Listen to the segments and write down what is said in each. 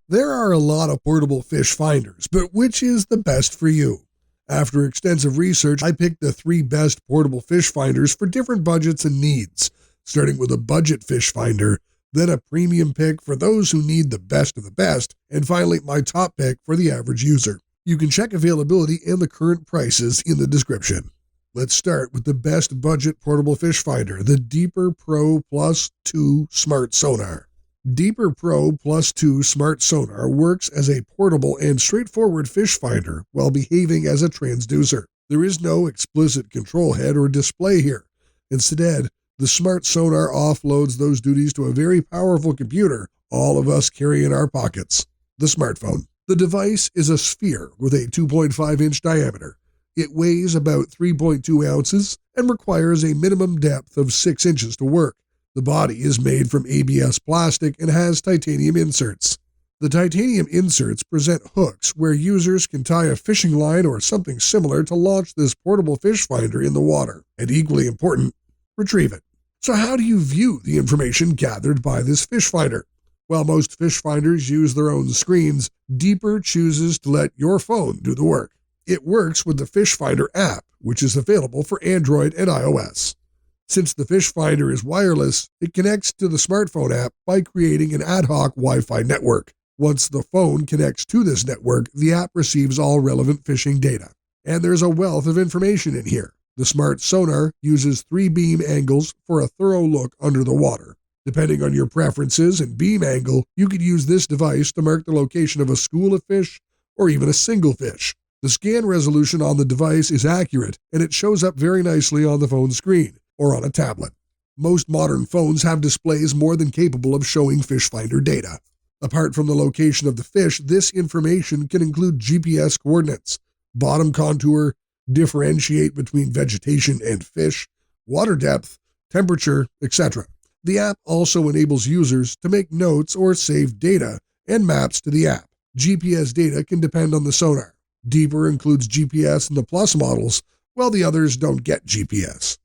There are a lot of portable fish finders, but which is the best for you? After extensive research, I picked the 3 best portable fish finders for different budgets and needs, starting with a budget fish finder, then a premium pick for those who need the best of the best, and finally my top pick for the average user. You can check availability and the current prices in the description. Let's start with the best budget portable fish finder, the Deeper Pro Plus 2 Smart Sonar. Deeper Pro Plus 2 Smart Sonar works as a portable and straightforward fish finder while behaving as a transducer. There is no explicit control head or display here. Instead, the Smart Sonar offloads those duties to a very powerful computer all of us carry in our pockets, the smartphone. The device is a sphere with a 2.5-inch diameter. It weighs about 3.2 ounces and requires a minimum depth of 6 inches to work. The body is made from ABS plastic and has titanium inserts. The titanium inserts present hooks where users can tie a fishing line or something similar to launch this portable fish finder in the water, and equally important, retrieve it. So how do you view the information gathered by this fish finder? While most fish finders use their own screens, Deeper chooses to let your phone do the work. It works with the Fish Finder app, which is available for Android and iOS. Since the Fish Finder is wireless, it connects to the smartphone app by creating an ad hoc Wi-Fi network. Once the phone connects to this network, the app receives all relevant fishing data. And there's a wealth of information in here. The Smart Sonar uses 3 beam angles for a thorough look under the water. Depending on your preferences and beam angle, you could use this device to mark the location of a school of fish or even a single fish. The scan resolution on the device is accurate, and it shows up very nicely on the phone screen or on a tablet. Most modern phones have displays more than capable of showing fish finder data. Apart from the location of the fish, this information can include GPS coordinates, bottom contour, differentiate between vegetation and fish, water depth, temperature, etc. The app also enables users to make notes or save data and maps to the app. GPS data can depend on the sonar. Deeper includes GPS in the Plus models, while the others don't get GPS.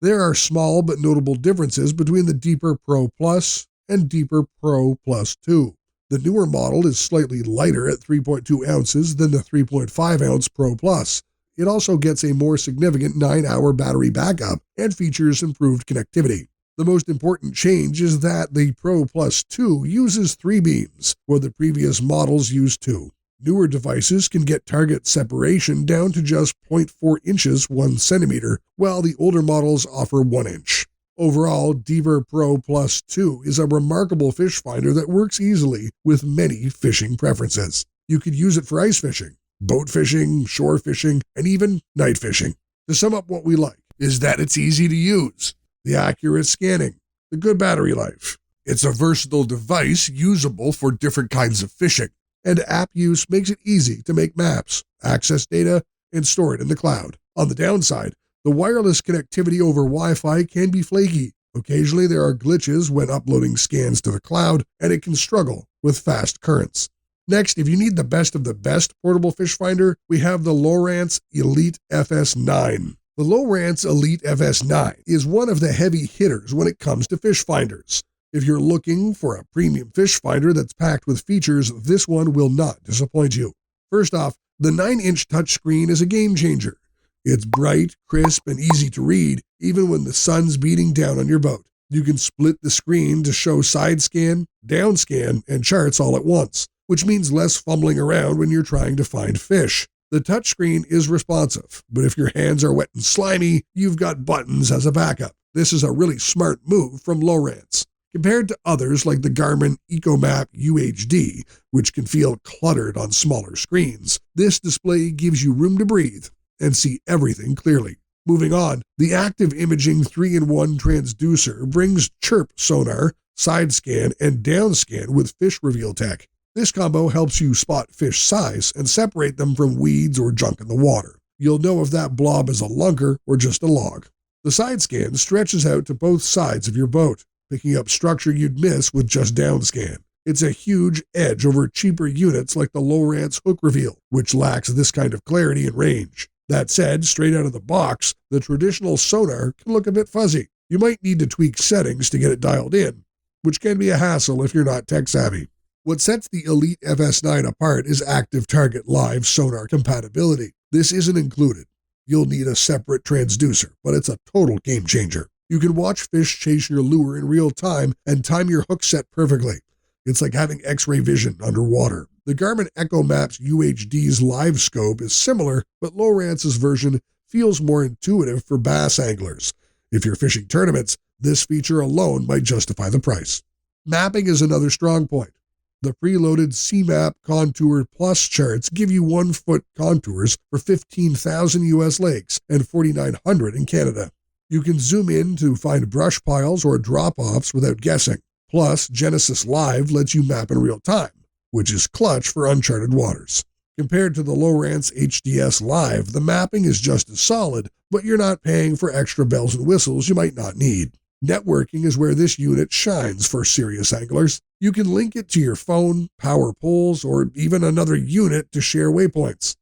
There are small but notable differences between the Deeper Pro Plus and Deeper Pro Plus 2. The newer model is slightly lighter at 3.2 ounces than the 3.5-ounce Pro Plus. It also gets a more significant 9-hour battery backup and features improved connectivity. The most important change is that the Pro Plus 2 uses 3 beams, where the previous models used 2. Newer devices can get target separation down to just 0.4 inches 1 centimeter, while the older models offer 1 inch. Overall, Deeper Pro Plus 2 is a remarkable fish finder that works easily with many fishing preferences. You could use it for ice fishing, boat fishing, shore fishing, and even night fishing. To sum up what we like is that it's easy to use, the accurate scanning, the good battery life. It's a versatile device usable for different kinds of fishing, and app use makes it easy to make maps, access data, and store it in the cloud. On the downside, the wireless connectivity over Wi-Fi can be flaky. Occasionally there are glitches when uploading scans to the cloud, and it can struggle with fast currents. Next, if you need the best of the best portable fish finder, we have the Lowrance Elite FS9. The Lowrance Elite FS9 is one of the heavy hitters when it comes to fish finders. If you're looking for a premium fish finder that's packed with features, this one will not disappoint you. First off, the 9-inch touchscreen is a game changer. It's bright, crisp, and easy to read, even when the sun's beating down on your boat. You can split the screen to show side scan, down scan, and charts all at once, which means less fumbling around when you're trying to find fish. The touchscreen is responsive, but if your hands are wet and slimy, you've got buttons as a backup. This is a really smart move from Lowrance. Compared to others like the Garmin EcoMap UHD, which can feel cluttered on smaller screens, this display gives you room to breathe and see everything clearly. Moving on, the Active Imaging 3-in-1 transducer brings chirp sonar, side scan, and down scan with fish reveal tech. This combo helps you spot fish size and separate them from weeds or junk in the water. You'll know if that blob is a lunker or just a log. The side scan stretches out to both sides of your boat, picking up structure you'd miss with just down scan. It's a huge edge over cheaper units like the Lowrance Hook Reveal, which lacks this kind of clarity and range. That said, straight out of the box, the traditional sonar can look a bit fuzzy. You might need to tweak settings to get it dialed in, which can be a hassle if you're not tech savvy. What sets the Elite FS9 apart is Active Target Live sonar compatibility. This isn't included. You'll need a separate transducer, but it's a total game changer. You can watch fish chase your lure in real time and time your hook set perfectly. It's like having X-ray vision underwater. The Garmin EchoMaps UHD's live scope is similar, but Lowrance's version feels more intuitive for bass anglers. If you're fishing tournaments, this feature alone might justify the price. Mapping is another strong point. The preloaded CMAP Contour Plus charts give you 1-foot contours for 15,000 US lakes and 4,900 in Canada. You can zoom in to find brush piles or drop-offs without guessing. Plus, Genesis Live lets you map in real time, which is clutch for uncharted waters. Compared to the Lowrance HDS Live, the mapping is just as solid, but you're not paying for extra bells and whistles you might not need. Networking is where this unit shines for serious anglers. You can link it to your phone, power poles, or even another unit to share waypoints.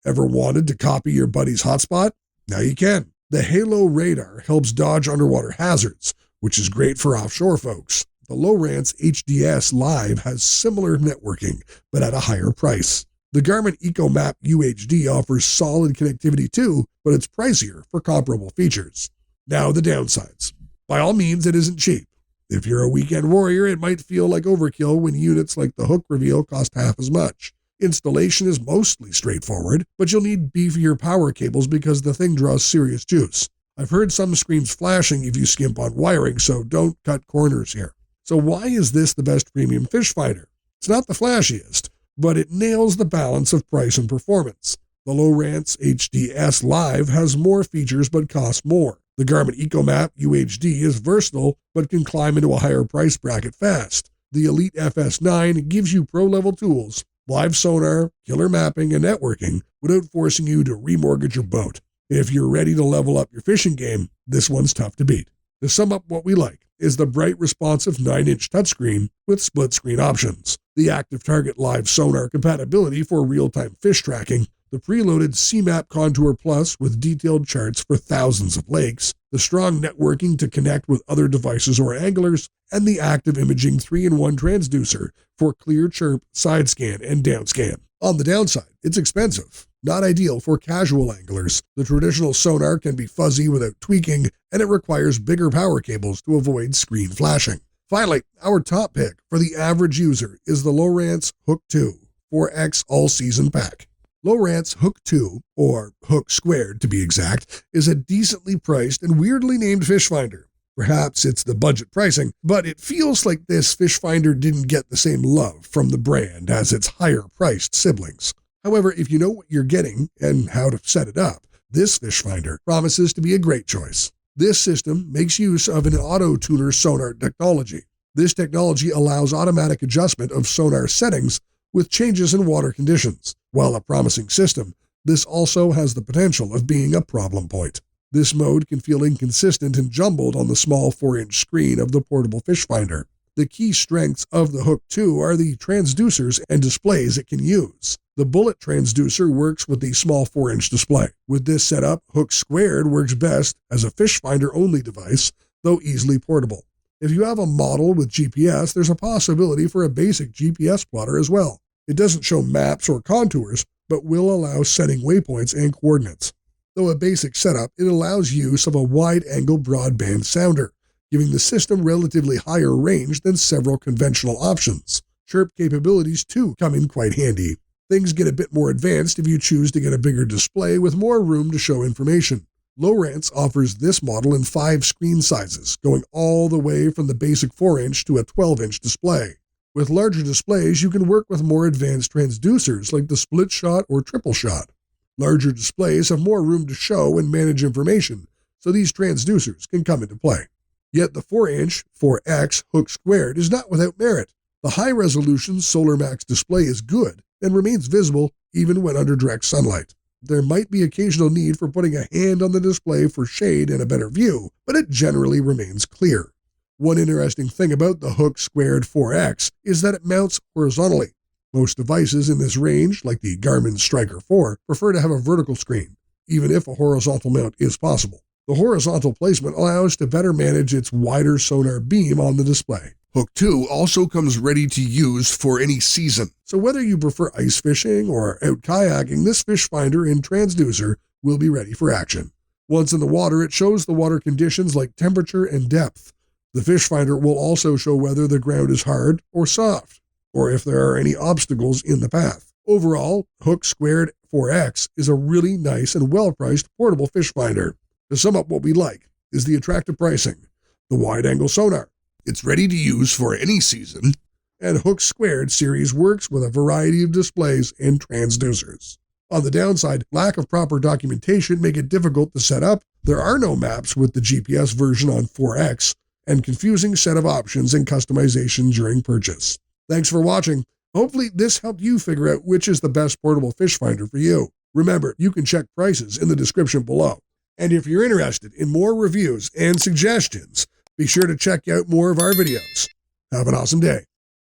Ever wanted to copy your buddy's hotspot? Now you can. The Halo radar helps dodge underwater hazards, which is great for offshore folks. The Lowrance HDS Live has similar networking, but at a higher price. The Garmin EchoMap UHD offers solid connectivity too, but it's pricier for comparable features. Now the downsides. By all means, it isn't cheap. If you're a weekend warrior, it might feel like overkill when units like the Hook Reveal cost half as much. Installation is mostly straightforward, but you'll need beefier power cables because the thing draws serious juice. I've heard some screens flashing if you skimp on wiring, so don't cut corners here. So why is this the best premium fish finder? It's not the flashiest, but it nails the balance of price and performance. The Lowrance HDS Live has more features but costs more. The Garmin EchoMap UHD is versatile but can climb into a higher price bracket fast. The Elite FS9 gives you pro-level tools, live sonar, killer mapping, and networking without forcing you to remortgage your boat. If you're ready to level up your fishing game, this one's tough to beat. To sum up what we like is the bright responsive 9-inch touchscreen with split screen options, the Active Target Live sonar compatibility for real-time fish tracking, the preloaded CMAP Contour Plus with detailed charts for thousands of lakes, the strong networking to connect with other devices or anglers, and the active imaging 3-in-1 transducer for clear chirp, side scan, and down scan. On the downside, it's expensive. Not ideal for casual anglers. The traditional sonar can be fuzzy without tweaking, and it requires bigger power cables to avoid screen flashing. Finally, our top pick for the average user is the Lowrance Hook 2 4X All-Season Pack. Lowrance Hook 2, or Hook Squared to be exact, is a decently priced and weirdly named fish finder. Perhaps it's the budget pricing, but it feels like this fish finder didn't get the same love from the brand as its higher-priced siblings. However, if you know what you're getting and how to set it up, this fish finder promises to be a great choice. This system makes use of an auto-tuner sonar technology. This technology allows automatic adjustment of sonar settings with changes in water conditions. While a promising system, this also has the potential of being a problem point. This mode can feel inconsistent and jumbled on the small 4-inch screen of the portable fish finder. The key strengths of the Hook 2 are the transducers and displays it can use. The Bullet transducer works with the small 4-inch display. With this setup, Hook Squared works best as a fish finder-only device, though easily portable. If you have a model with GPS, there's a possibility for a basic GPS plotter as well. It doesn't show maps or contours, but will allow setting waypoints and coordinates. Though a basic setup, it allows use of a wide-angle broadband sounder, giving the system relatively higher range than several conventional options. Chirp capabilities, too, come in quite handy. Things get a bit more advanced if you choose to get a bigger display with more room to show information. Lowrance offers this model in 5 screen sizes, going all the way from the basic 4-inch to a 12-inch display. With larger displays, you can work with more advanced transducers like the split shot or triple shot. Larger displays have more room to show and manage information, so these transducers can come into play. Yet the 4-inch 4X Hook Squared is not without merit. The high-resolution SolarMax display is good and remains visible even when under direct sunlight. There might be occasional need for putting a hand on the display for shade and a better view, but it generally remains clear. One interesting thing about the Hook Squared 4X is that it mounts horizontally. Most devices in this range, like the Garmin Striker 4, prefer to have a vertical screen, even if a horizontal mount is possible. The horizontal placement allows to better manage its wider sonar beam on the display. Hook 2 also comes ready to use for any season. So whether you prefer ice fishing or out kayaking, this fish finder and transducer will be ready for action. Once in the water, it shows the water conditions like temperature and depth. The fish finder will also show whether the ground is hard or soft, or if there are any obstacles in the path. Overall, Hook Squared 4X is a really nice and well-priced portable fish finder. To sum up what we like is the attractive pricing, the wide-angle sonar. It's ready to use for any season, and Hook Squared series works with a variety of displays and transducers. On the downside, lack of proper documentation make it difficult to set up. There are no maps with the GPS version on 4X, and confusing set of options and customization during purchase. Thanks for watching. Hopefully this helped you figure out which is the best portable fish finder for you. Remember, you can check prices in the description below. And if you're interested in more reviews and suggestions, be sure to check out more of our videos. Have an awesome day.